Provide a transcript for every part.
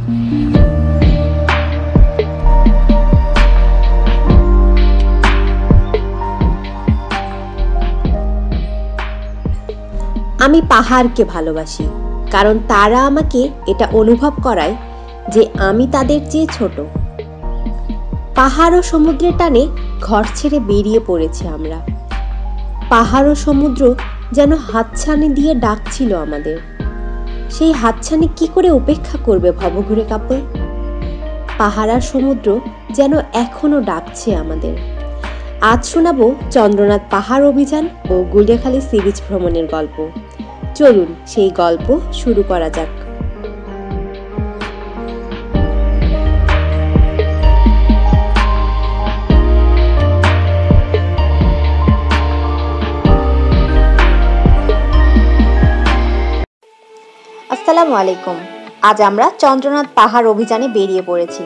আমি পাহাড়কে ভালোবাসি, কারণ তারা আমাকে এটা অনুভব করায় যে আমি তাদের চেয়ে ছোট। পাহাড় ও সমুদ্রের টানে ঘর ছেড়ে বেরিয়ে পড়েছি আমরা। পাহাড় ও সমুদ্র যেন হাতছানি দিয়ে ডাকছিল আমাদের। সেই হাতছানি কি করে উপেক্ষা করবে ভবঘুরে কাপল? পাহাড় আর সমুদ্র যেন এখনো ডাকছে আমাদের। আজ শোনাবো চন্দ্রনাথ পাহাড় অভিযান ও গুলিয়াখালী সি বিচ ভ্রমণের গল্প। চলুন সেই গল্প শুরু করা যাক। আসসালামু আলাইকুম। আজ আমরা চন্দ্রনাথ পাহাড় অভিযানে বেরিয়ে পড়েছি।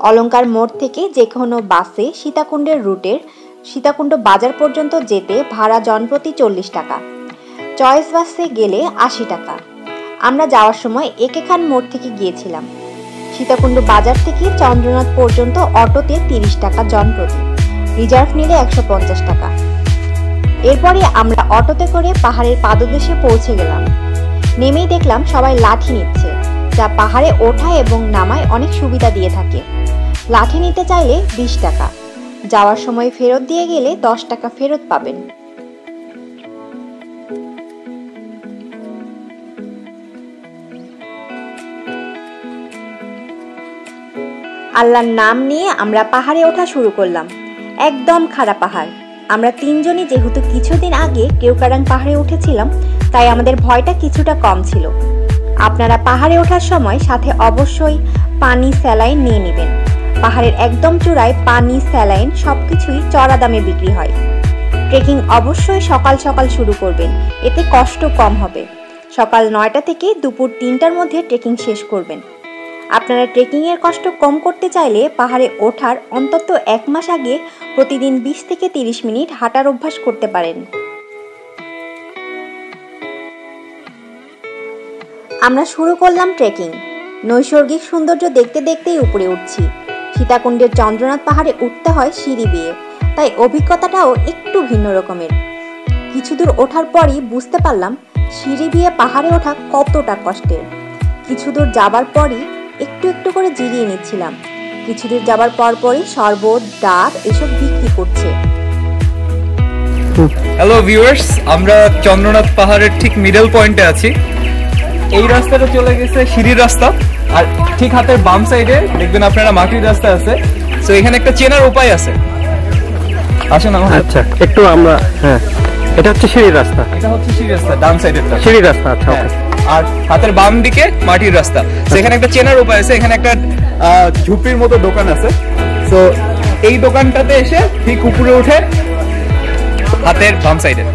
অলঙ্কার মোড় থেকে যে কোনো বাসে সীতাকুণ্ডের রুটের সীতাকুণ্ড বাজার পর্যন্ত যেতে ভাড়া জনপ্রতি 40 টাকা, চয়েস বাসে গেলে 80 টাকা। আমরা যাওয়ার সময় একে খান মোড় থেকে গিয়েছিলাম। সীতাকুণ্ড বাজার থেকে চন্দ্রনাথ পর্যন্ত অটোতে 30 টাকা জনপ্রতি, রিজার্ভ নিলে 150 টাকা। এরপরে আমরা অটোতে করে পাহাড়ের পাদদেশে পৌঁছে গেলাম। নেমেই দেখলাম সবাই লাঠি নিচ্ছে, যা পাহাড়ে ওঠা এবং নামায় অনেক সুবিধা দিয়ে থাকে। লাঠি নিতে চাইলে 20 টাকা, যাওয়ার সময় ফেরত দিয়ে গেলে 10 টাকা ফেরত পাবেন। আল্লাহর নাম নিয়ে আমরা পাহাড়ে ওঠা শুরু করলাম। একদম খাড়া পাহাড়। আমরা তিনজনই যেহেতু কিছুদিন আগে কেওক্রাডাং পাহাড়ে উঠেছিলাম, তাই আমাদের ভয়টা কিছুটা কম ছিল। আপনারা পাহাড়ে ওঠার সময় সাথে অবশ্যই পানি, স্যালাইন নিয়ে নেবেন। পাহাড়ের একদম চূড়ায় পানি, স্যালাইন সবকিছুই চড়া দামে বিক্রি হয়। ট্রেকিং অবশ্যই সকাল সকাল শুরু করবেন, এতে কষ্ট কম হবে। সকাল 9টা থেকে দুপুর 3টার মধ্যে ট্রেকিং শেষ করবেন। আপনারা ট্রেকিংয়ের কষ্ট কম করতে চাইলে পাহাড়ে ওঠার অন্তত 1 মাস আগে প্রতিদিন 20 থেকে 30 মিনিট হাঁটার অভ্যাস করতে পারেন। আমরা শুরু করলাম ট্রেকিং। নৈসর্গিক সৌন্দর্য দেখতে দেখতেই উপরে উঠছি। সীতাকুণ্ডের চন্দ্রনাথ পাহাড়ে উঠতে হয় সিঁড়ি বেয়ে, তাই অভিজ্ঞতাটাও একটু ভিন্ন রকমের। কিছু দূর ওঠার পরই বুঝতে পারলাম সিঁড়ি বেয়ে পাহাড়ে ওঠা কতটা কষ্টের। কিছু দূর যাবার পরই একটু একটু করে জিরিয়ে নিচ্ছিলাম। কিছু দূর যাবার পরপরই শরবত, ডাব এসব বিক্রি করছে। হ্যালো ভিউয়ার্স, আমরা চন্দ্রনাথ পাহাড়ের ঠিক মিডল পয়েন্টে আছি। এই রাস্তাটা চলে গেছে সিঁড়ির রাস্তা, আর ঠিক হাতের বাম সাইডে দেখবেন আপনারা মাটির রাস্তা আছে। তো এখানে একটা চেনার উপায় আছে, আসেন আমার। আচ্ছা, একটু আমরা, হ্যাঁ, এটা হচ্ছে সিঁড়ির রাস্তা। এটা হচ্ছে সিঁড়ির রাস্তা, ডান সাইডেরটা সিঁড়ির রাস্তা। আচ্ছা, আর হাতের বাম দিকে মাটির রাস্তা। সেখানে একটা চেনার উপায় আছে। এখানে একটা ঝুপড়ির মতো দোকান আছে। তো এই দোকানটাতে এসে ঠিক উপরে উঠে হাতের বাম সাইডে।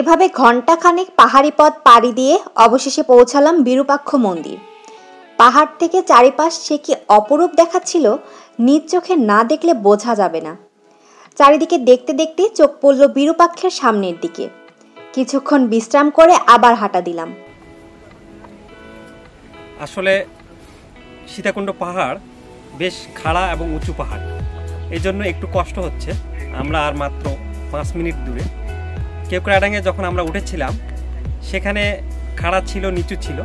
এভাবে ঘণ্টাখানেক পাহাড়ি পথ পাড়ি দিয়ে অবশেষে পৌঁছালাম বিরূপাক্ষ মন্দির। পাহাড় থেকে চারিপাশ সে কি অপরূপ দেখাচ্ছিল, নিজ চোখে না দেখলে বোঝা যাবে না। চারিদিকে দেখতে দেখতে চোখ পড়ল বিরূপাক্ষের সামনের দিকে। কিছুক্ষণ বিশ্রাম করে আবার হাঁটা দিলাম। আসলে সীতাকুণ্ড পাহাড় বেশ খাড়া এবং উঁচু পাহাড়, এই জন্য একটু কষ্ট হচ্ছে। আমরা আর মাত্র 5 মিনিট দূরে। কেওক্রাডাঙে যখন আমরা উঠেছিলাম সেখানে খাড়া ছিল, নিচু ছিল,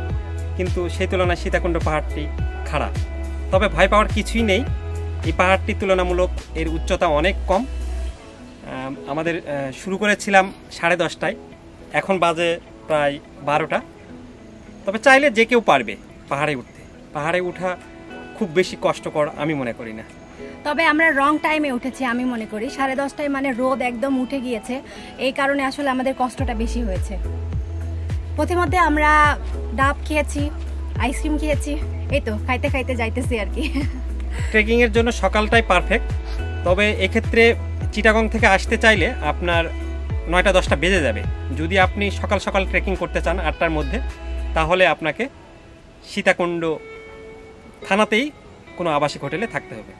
কিন্তু সেই তুলনায় সীতাকুণ্ড পাহাড়টি খাড়া। তবে ভয় পাওয়ার কিছুই নেই। এই পাহাড়টি তুলনামূলক এর উচ্চতা অনেক কম। আমাদের শুরু করেছিলাম 10:30টায়, এখন বাজে প্রায় 12টা। তবে চাইলে যে কেউ পারবে পাহাড়ে উঠতে। পাহাড়ে ওঠা খুব বেশি কষ্টকর আমি মনে করি না। তবে আমরা রং টাইমে উঠেছি আমি মনে করি। 10:30টায় মানে রোদ একদম উঠে গিয়েছে, এই কারণে আসলে আমাদের কষ্টটা বেশি হয়েছে। প্রতিমধ্যে আমরা ডাব খেয়েছি, আইসক্রিম খেয়েছি, এই তো খাইতে খাইতে যাইতেছি আর কি। ট্রেকিংয়ের জন্য সকালটাই পারফেক্ট। তবে এক্ষেত্রে চিটাগং থেকে আসতে চাইলে আপনার 9টা-10টা বেজে যাবে। যদি আপনি সকাল সকাল ট্রেকিং করতে চান 8টার মধ্যে, তাহলে আপনাকে সীতাকুণ্ড থানাতেই কোনো আবাসিক হোটেলে থাকতে হবে।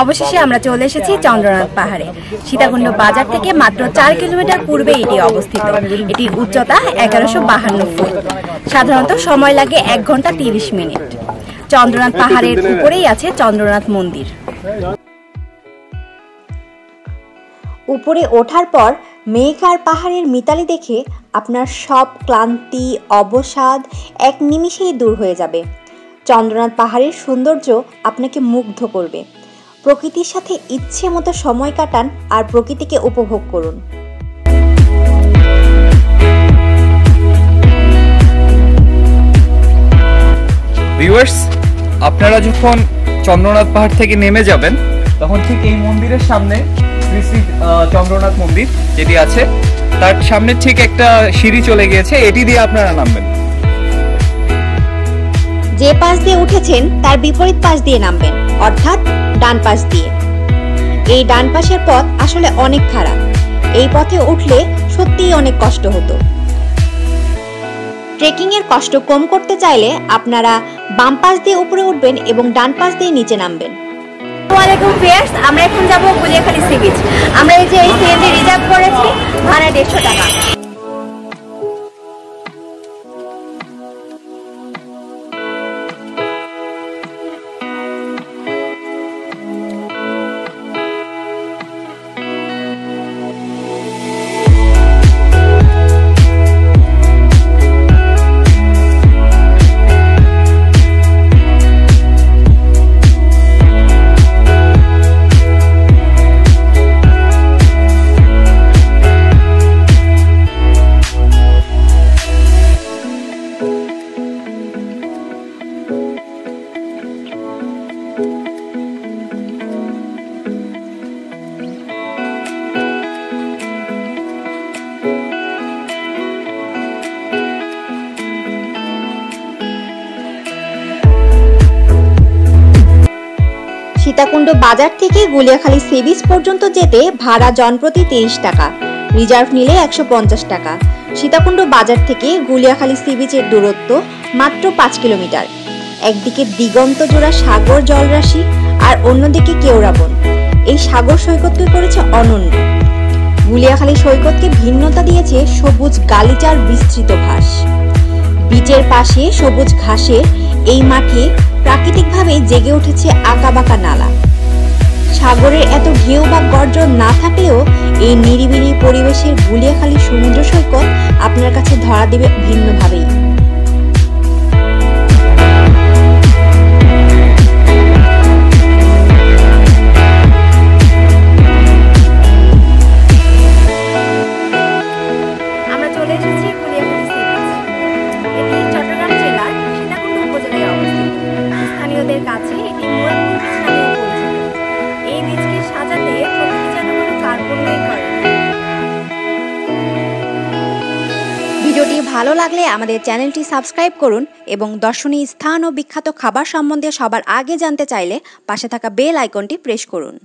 অবশেষে আমরা চলে এসেছি চন্দ্রনাথ পাহাড়ে। সীতাকুণ্ড বাজার থেকে মাত্র 4 কিলোমিটার পূর্বে এটি অবস্থিত। এটির উচ্চতা 1152 ফুট। সাধারণত সময় লাগে 1 ঘন্টা 30 মিনিট। চন্দ্রনাথ পাহাড়ের উপরেই আছে চন্দ্রনাথ মন্দির। উপরে ওঠার পর মেঘ আর পাহাড়ের মিতালি দেখে আপনার সব ক্লান্তি অবসাদ এক নিমিষেই দূর হয়ে যাবে। চন্দ্রনাথ পাহাড়ের সৌন্দর্য আপনাকে মুগ্ধ করবে। প্রকৃতির সাথে ইচ্ছে মতো সময় কাটান আর প্রকৃতিকে উপভোগ করুন। ভিউয়ার্স, আপনারা যখন চন্দ্রনাথ পাহাড় থেকে নেমে যাবেন তখন ঠিক এই মন্দিরের সামনে শ্রী শ্রী চন্দ্রনাথ মন্দির যেটি আছে, তার সামনে ঠিক একটা সিঁড়ি চলে গিয়েছে, এটি দিয়ে আপনারা নামবেন। যে পাশ দিয়ে উঠেছেন তার বিপরীত পাশ দিয়ে নামবেন, অর্থাৎ ডান পাশ দিয়ে। এই ডান পাশের পথ আসলে অনেক খারাপ। এই পথে উঠলে সত্যিই অনেক কষ্ট হতো। ট্রেকিং এর কষ্ট কম করতে চাইলে আপনারা বাম পাশ দিয়ে উপরে উঠবেন এবং ডান পাশ দিয়ে নিচে নামবেন। ওয়ালাইকুম ভিউয়ার্স, আমরা এখন যাব গুলিয়াখালী সি বিচ। আমরা এই যে এই সিএনজি রিজার্ভ করেছি, ভাড়া 150 টাকা। সীতাকুণ্ড বাজার থেকে গুলিয়াখালী সি বিচ পর্যন্ত যেতে ভাড়া জনপ্রতি 30 টাকা, রিজার্ভ নিলে 150 টাকা। সীতাকুণ্ড বাজার থেকে গুলিয়াখালী সি বিচের দূরত্ব মাত্র 5 কিলোমিটার। একদিকে দিগন্ত জোড়া সাগর জলরাশি আর অন্যদিকে কেওড়া বন। এই সাগর সৈকতকে করেছে অনন্য। গুলিয়াখালী সৈকতকে ভিন্নতা দিয়েছে সবুজ গালিচার বিস্তৃত ঘাস। বিচের পাশে সবুজ ঘাসের এই মাঠে প্রাকৃতিকভাবে জেগে উঠেছে আঁকাবাঁকা নালা। সাগরের এত ঢেউ বা গর্জন না থাকলেও এই নিরিবিলি পরিবেশের গুলিয়াখালী সমুদ্র সৈকত আপনার কাছে ধরা দেবে ভিন্নভাবেই। আমরা চলে এসেছি গুলিয়াখালী সি বিচ। এটি চট্টগ্রাম জেলার সীতাকুণ্ড উপজেলায় অবস্থিত। স্থানীয়দের কাছে এটি মুরাদপুর বিচ নামেও পরিচিত। এই বিচকে সাজাতে প্রকৃতি যেন কোনো কার্পণ্যই করে। ভিডিওটি ভালো লাগলে আমাদের চ্যানেলটি সাবস্ক্রাইব করুন এবং দর্শনীয় স্থান ও বিখ্যাত খাবার সম্বন্ধে সবার আগে জানতে চাইলে পাশে থাকা বেল আইকনটি প্রেস করুন।